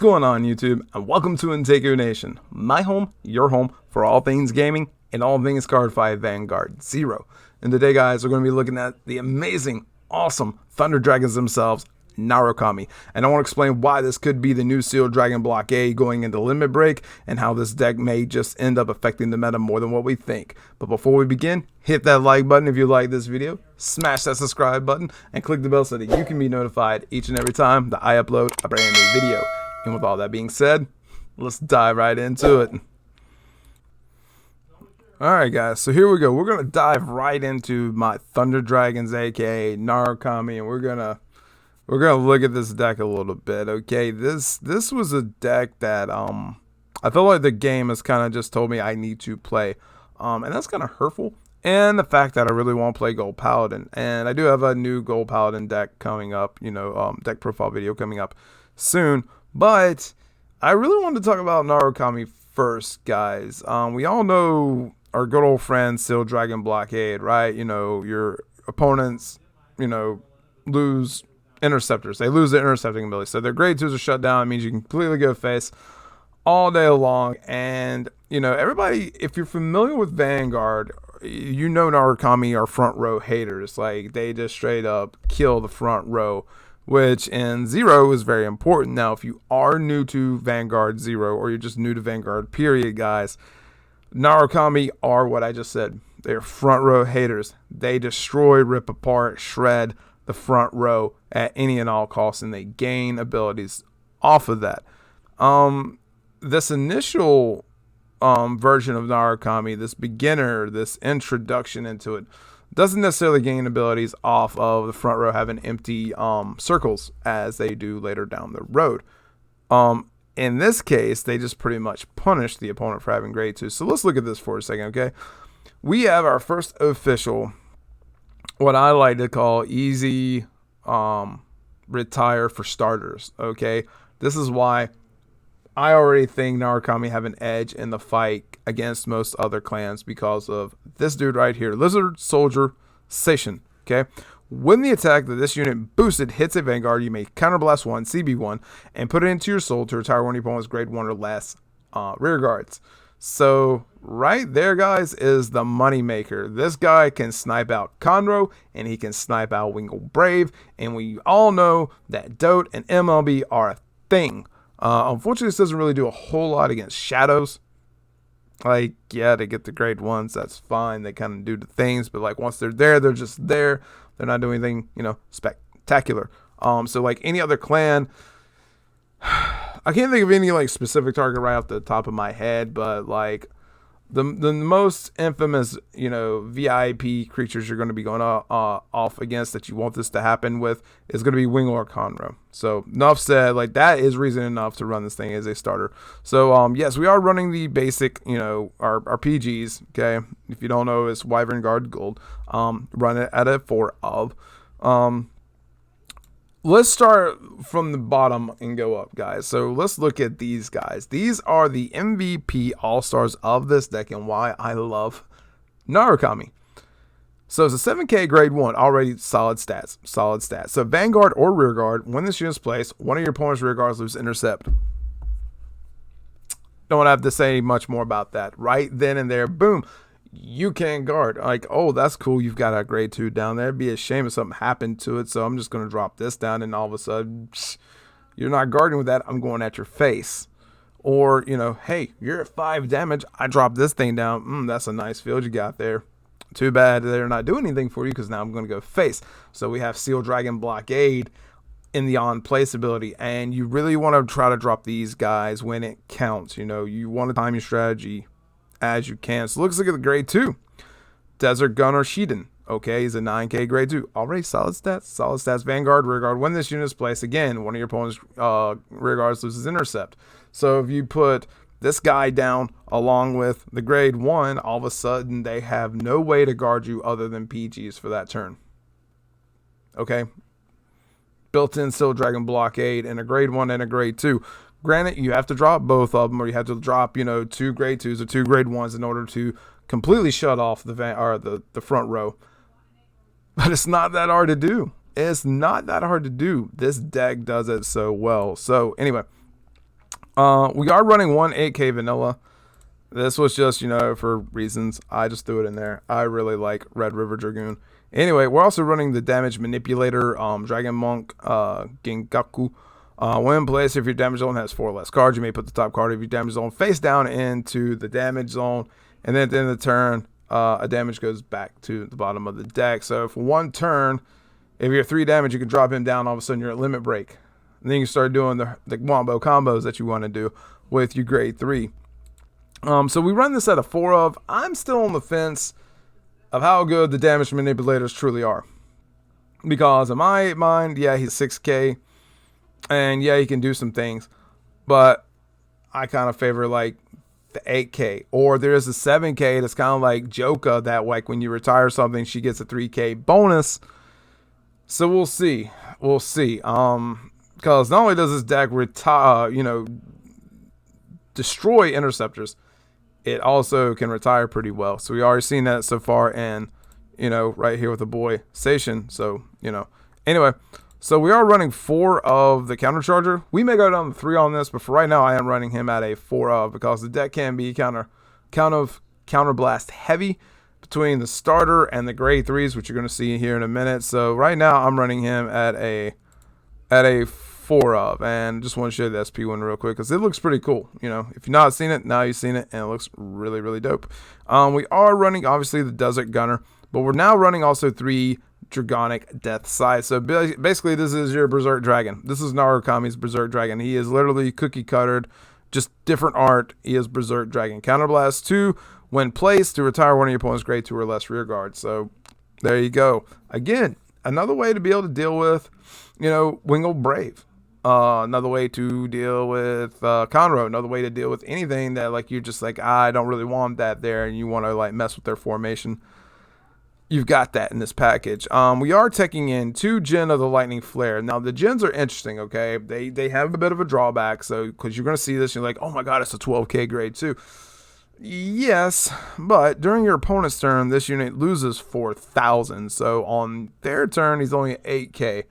going on, YouTube, and welcome to Anteiku Nation, my home, your home, for all things gaming and all things Cardfight Vanguard 0. And today, guys, we're going to be looking at the amazing, awesome Thunder Dragons themselves, Narukami. And I want to explain why this could be the new Sealed Dragon blockade going into Limit Break, and how this deck may just end up affecting the meta more than what we think. But before we begin, hit that like button if you like this video, smash that subscribe button, and click the bell so that you can be notified each and every time that I upload a brand new video. And with all that being said, let's dive right into it. Alright guys, so here we go. We're going to dive right into my Thunder Dragons, aka Narukami, and we're gonna look at this deck a little bit. Okay, this was a deck that I feel like the game has kind of just told me I need to play, and that's kind of hurtful. And the fact that I really want to play Gold Paladin, and I do have a new Gold Paladin deck coming up, deck profile video coming up soon. But I really wanted to talk about Narukami first, guys. We all know our good old friend Sealed Dragon blockade, right? Your opponents, lose interceptors. They lose their intercepting ability. So their grade 2s are shut down. It means you can completely go face all day long. And, everybody, if you're familiar with Vanguard, Narukami are front row haters. Like, they just straight up kill the front row, which in 0 is very important. Now, if you are new to Vanguard 0, or you're just new to Vanguard period, guys, Narukami are what I just said. They're front row haters. They destroy, rip apart, shred the front row at any and all costs, and they gain abilities off of that. This initial version of Narukami, this beginner, this introduction into it, doesn't necessarily gain abilities off of the front row having empty circles as they do later down the road. In this case, they just pretty much punish the opponent for having grade 2. So let's look at this for a second, okay? We have our first official, what I like to call easy retire for starters, okay? This is why I already think Narukami have an edge in the fight against most other clans, because of this dude right here, Lizard Soldier Station, okay? When the attack that this unit boosted hits a Vanguard, you may counterblast 1, CB1, and put it into your soul to retire one of your opponent's grade 1 or less rear guards. So right there, guys, is the money maker. This guy can snipe out Conroe, and he can snipe out Wingle Brave, and we all know that Dote and MLB are a thing. Unfortunately, this doesn't really do a whole lot against shadows. Like, yeah, they get the grade 1s, that's fine. They kind of do the things, but like once they're there, they're just there. They're not doing anything, spectacular. So like any other clan, I can't think of any like specific target right off the top of my head, but like the most infamous, VIP creatures you're going to be going off against that you want this to happen with is going to be Wingle or Conroe. So enough said, like that is reason enough to run this thing as a starter. So yes, we are running the basic, our PGs, okay? If you don't know, it's Wyvern Guard Gold. Run it at a 4 of. Let's start from the bottom and go up, guys. So let's look at these guys. These are the MVP all-stars of this deck and why I love Narukami. So it's a 7k grade 1, already solid stats. So Vanguard or Rearguard, when this unit's placed, one of your opponent's rearguards loses intercept. Don't have to say much more about that. Right then and there, boom. You can't guard. Like, oh, that's cool. You've got a grade 2 down there. It'd be a shame if something happened to it. So I'm just going to drop this down, and all of a sudden, you're not guarding with that. I'm going at your face. Or, hey, you're at 5 damage. I drop this thing down. That's a nice field you got there. Too bad they're not doing anything for you, because now I'm going to go face. So we have Sealed Dragon blockade in the on place ability, and you really want to try to drop these guys when it counts. You want to time your strategy as you can. So let's look at the grade 2. Desert Gunner Shiden. Okay, he's a 9k grade 2. Already solid stats. Vanguard, Rearguard. When this unit is placed, again, one of your opponent's rearguards loses intercept. So if you put this guy down along with the grade 1, all of a sudden they have no way to guard you other than PGs for that turn. Okay? Built-in Sealed Dragon blockade and a grade 1 and a grade 2. Granted, you have to drop both of them, or you have to drop, 2 grade 2s or 2 grade 1s in order to completely shut off the front row. But it's not that hard to do. It's not that hard to do. This deck does it so well. So anyway, We are running one 8K vanilla. This was just, for reasons. I just threw it in there. I really like Red River Dragoon. Anyway, we're also running the Damage Manipulator, Dragon Monk, Gengaku. When in place, if your damage zone has 4 less cards, you may put the top card of your damage zone face down into the damage zone. And then at the end of the turn, a damage goes back to the bottom of the deck. So for one turn, if you're 3 damage, you can drop him down. All of a sudden, you're at limit break. And then you can start doing the wombo combos that you want to do with your grade 3. So we run this at a 4 of. I'm still on the fence of how good the damage manipulators truly are. Because in my mind, yeah, he's 6K. And yeah, he can do some things. But I kind of favor like the 8K. Or there's a 7K that's kind of like Joka, that like when you retire something, she gets a 3K bonus. So we'll see. We'll see. Because not only does this deck destroy interceptors, it also can retire pretty well. So we already seen that so far, and right here with the boy Station. So anyway, so we are running 4 of the countercharger. We may go down to 3 on this, but for right now, I am running him at a 4 of, because the deck can be counterblast heavy between the starter and the grade 3s, which you're going to see here in a minute. So right now, I'm running him at a 4 of, and just want to show you the SP one real quick because it looks pretty cool. If you've not seen it, now you've seen it, and it looks really, really dope. We are running obviously the Desert Gunner, but we're now running also 3 Dragonic Death Sight. So basically, this is your Berserk Dragon. This is Narukami's Berserk Dragon. He is literally cookie cuttered, just different art. He is Berserk Dragon. Counterblast 2 when placed to retire one of your opponent's grade 2 or less rear guard. So there you go. Again, another way to be able to deal with, Wingled Brave. Another way to deal with Conroe. Another way to deal with anything that like you're just like, I don't really want that there, and you want to like mess with their formation. You've got that in this package. We are taking in 2 Gen of the Lightning Flare. Now the gens are interesting, okay? They have a bit of a drawback, so because you're gonna see this, you're like, oh my god, it's a 12K grade 2. Yes, but during your opponent's turn, this unit loses 4,000. So on their turn, he's only at 8K.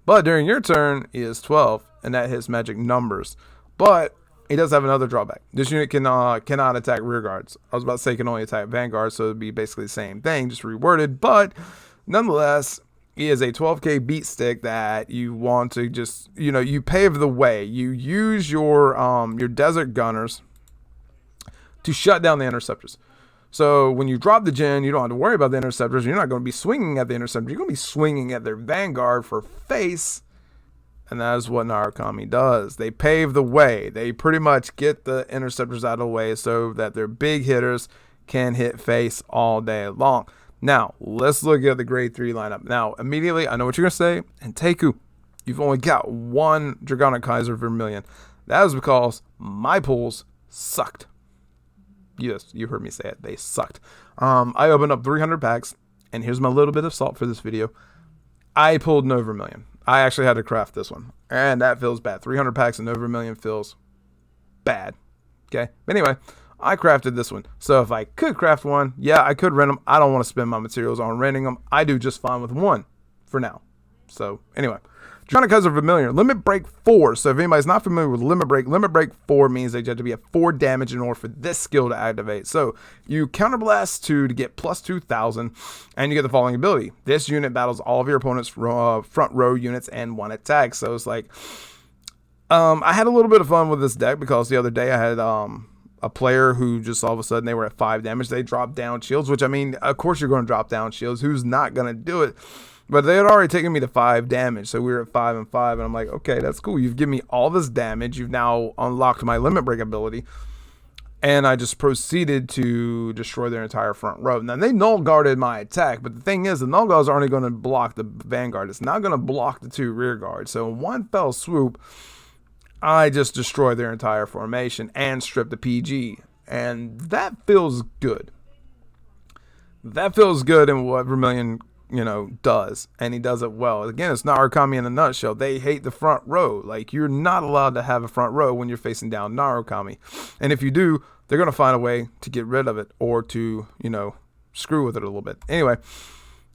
But during your turn, he is 12, and that hits magic numbers. But he does have another drawback. This unit cannot attack rear guards. I was about to say can only attack Vanguard, so it'd be basically the same thing, just reworded. But nonetheless, he is a 12K beat stick that you want to just, you pave the way. You use your Desert Gunners to shut down the interceptors. So when you drop the gen, you don't have to worry about the interceptors. You're not going to be swinging at the interceptors. You're going to be swinging at their Vanguard for face. And that is what Narukami does. They pave the way. They pretty much get the interceptors out of the way so that their big hitters can hit face all day long. Now, let's look at the grade 3 lineup. Now, immediately, I know what you're going to say. Anteiku, you've only got 1 Dragonic Kaiser Vermilion. That is because my pulls sucked. Yes, you heard me say it. They sucked. I opened up 300 packs, and here's my little bit of salt for this video. I pulled no Vermilion. I actually had to craft this one, and that feels bad. 300 packs and no Vermilion feels bad. Okay? But anyway, I crafted this one. So if I could craft one, yeah, I could rent them. I don't want to spend my materials on renting them. I do just fine with 1 for now. So anyway, Dragonic Kaiser Vermilion, Limit Break 4. So if anybody's not familiar with Limit Break 4 means they have to be at 4 damage in order for this skill to activate. So you counterblast 2 to get plus 2,000, and you get the following ability. This unit battles all of your opponent's front row units and 1 attack. So it's like, I had a little bit of fun with this deck because the other day I had a player who just all of a sudden they were at 5 damage. They dropped down shields, which I mean, of course you're going to drop down shields. Who's not going to do it? But they had already taken me to 5 damage, so we were at 5 and 5, and I'm like, okay, that's cool. You've given me all this damage. You've now unlocked my limit break ability, and I just proceeded to destroy their entire front row. Now, they null guarded my attack, but the thing is, the null guards are only going to block the Vanguard. It's not going to block the 2 rear guards. So in one fell swoop, I just destroyed their entire formation and stripped the PG, and that feels good. That feels good in what Vermilion does, and he does it well. Again, it's Narukami in a nutshell. They hate the front row. Like, you're not allowed to have a front row when you're facing down Narukami. And if you do, they're going to find a way to get rid of it or to, screw with it a little bit. Anyway,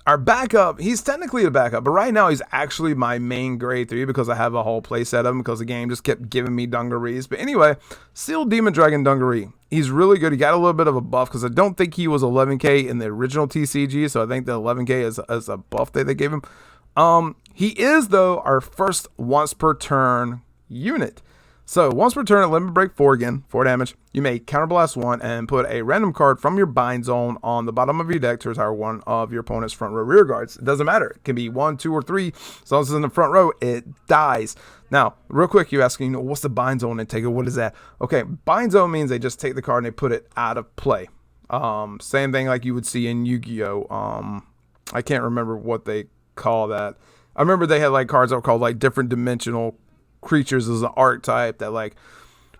our backup, he's technically a backup, but right now he's actually my main grade 3 because I have a whole playset of him because the game just kept giving me dungarees. But anyway, Steel Demon Dragon Dungaree. He's really good. He got a little bit of a buff because I don't think he was 11k in the original TCG, so I think the 11k is a buff that they gave him. He is, though, our first once per turn unit. So once per turn at Limit Break 4 again, 4 damage, you may Counterblast 1 and put a random card from your bind zone on the bottom of your deck to retire one of your opponent's front row rear guards. It doesn't matter. It can be 1, 2, or 3. As long as it's in the front row, it dies. Now, real quick, you're asking, what's the bind zone and take it? What is that? Okay, bind zone means they just take the card and they put it out of play. Same thing like you would see in Yu-Gi-Oh. I can't remember what they call that. I remember they had like cards that were called like different dimensional creatures as an archetype that, like,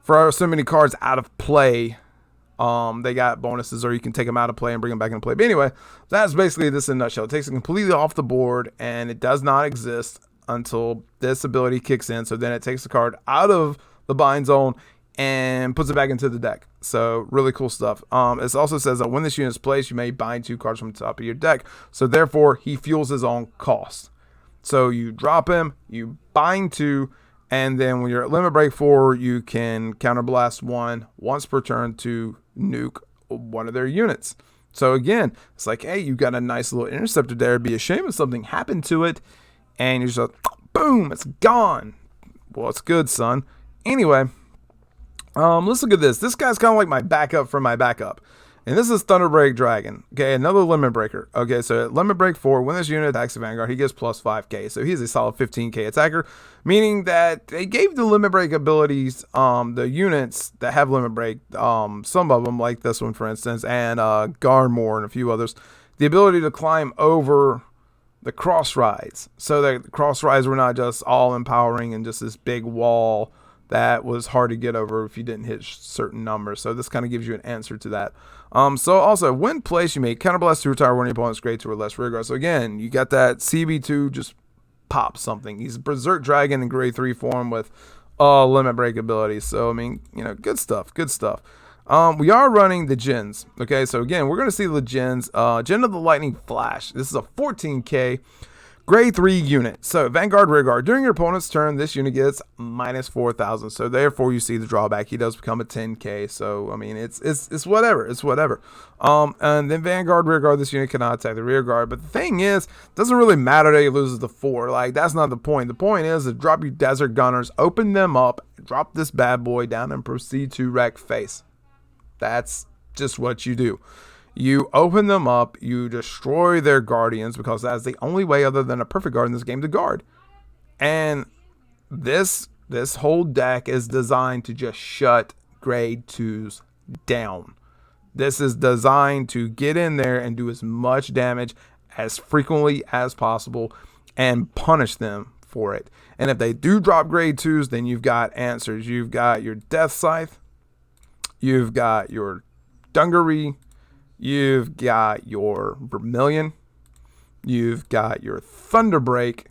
for so many cards out of play, they got bonuses, or you can take them out of play and bring them back into play. But anyway, that's basically this in a nutshell. It takes it completely off the board, and it does not exist until this ability kicks in. So then it takes the card out of the bind zone and puts it back into the deck. So really cool stuff. It also says that when this unit is placed, you may bind 2 cards from the top of your deck. So therefore, he fuels his own cost. So you drop him, you bind 2, and then when you're at Limit Break 4, you can Counterblast 1 once per turn to nuke one of their units. So again, it's like, hey, you got a nice little interceptor there. It'd be a shame if something happened to it. And you're just like, boom, it's gone. Well, it's good, son. Anyway, let's look at this. This guy's kind of like my backup from my backup. And this is Thunderbreak Dragon. Okay, another Limit Breaker. Okay, so at Limit Break 4, when this unit attacks the Vanguard, he gets plus 5k. So he's a solid 15k attacker, meaning that they gave the Limit Break abilities, the units that have Limit Break, some of them, like this one, for instance, and Garmore and a few others, the ability to climb over the cross rides. So that the cross rides were not just all empowering and just this big wall that was hard to get over if you didn't hit certain numbers. So this kind of gives you an answer to that. So also, when placed, you may Counterblast to retire one of your opponent's grade 2 or less rearguard. So again, you got that CB2, just pop something. He's Berserk Dragon in grade 3 form with Limit Break ability. So, I mean, good stuff, good stuff. We are running the gens. Okay, so again, we're going to see the gens. Gen of the Lightning Flash. This is a 14k grade 3 unit. So Vanguard Rearguard. During your opponent's turn, this unit gets minus 4,000. So therefore, you see the drawback. He does become a 10k. So I mean, it's whatever. It's whatever. And then Vanguard Rearguard. This unit cannot attack the rearguard. But the thing is, it doesn't really matter that he loses the 4. Like, that's not the point. The point is to drop your Desert Gunners, open them up, drop this bad boy down, and proceed to wreck face. That's just what you do. You open them up, you destroy their guardians, because that's the only way other than a perfect guard in this game to guard. And this whole deck is designed to just shut grade 2s down. This is designed to get in there and do as much damage as frequently as possible and punish them for it. And if they do drop grade 2s, then you've got answers. You've got your Death Scythe, you've got your Dungaree, you've got your Vermilion, you've got your Thunderbreak,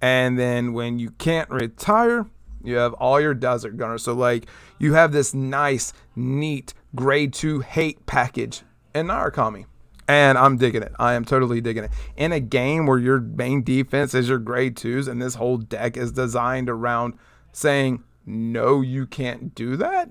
and then when you can't retire, you have all your Desert Gunners. So, like, you have this nice, neat grade 2 hate package in Narukami. And I'm digging it. I am totally digging it. In a game where your main defense is your grade 2s, and this whole deck is designed around saying, no, you can't do that,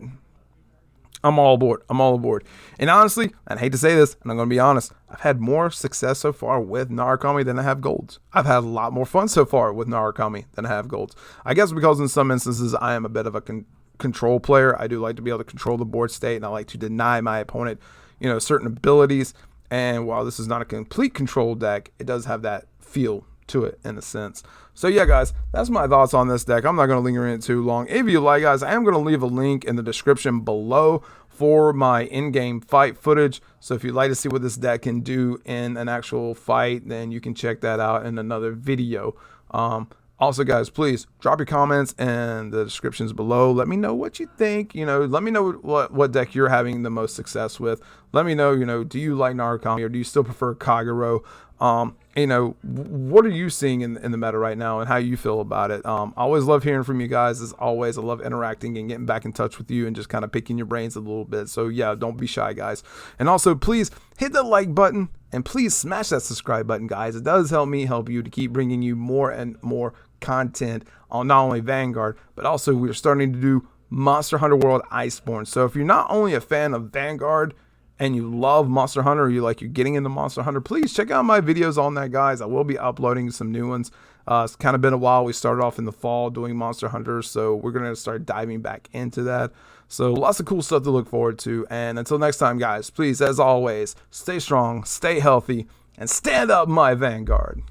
I'm all aboard. I'm all aboard. And honestly, I hate to say this, and I'm going to be honest, I've had more success so far with Narukami than I have golds. I've had a lot more fun so far with Narukami than I have golds. I guess because in some instances I am a bit of a control player. I do like to be able to control the board state, and I like to deny my opponent, certain abilities. And while this is not a complete control deck, it does have that feel to it in a sense. So yeah, guys, that's my thoughts on this deck. I'm not going to linger in it too long. If you like, guys, I am going to leave a link in the description below for my in-game fight footage. So if you'd like to see what this deck can do in an actual fight, then you can check that out in another video. Also, guys, please drop your comments in the descriptions below. Let me know what you think. Let me know what deck you're having the most success with. Let me know, do you like Narukami, or do you still prefer Kagero? What are you seeing in the meta right now, and how you feel about it? I always love hearing from you guys. As always, I love interacting and getting back in touch with you and just kind of picking your brains a little bit. So yeah, don't be shy, guys. And also, please hit that like button And please smash that subscribe button, guys. It does help me help you to keep bringing you more and more content on not only Vanguard, but also we're starting to do Monster Hunter World Iceborne. So if you're not only a fan of Vanguard and you love Monster Hunter, or you're getting into Monster Hunter, please check out my videos on that, guys. I will be uploading some new ones. It's kind of been a while. We started off in the fall doing Monster Hunter, so we're going to start diving back into that. So lots of cool stuff to look forward to. And until next time, guys, please, as always, stay strong, stay healthy, and stand up, my Vanguard.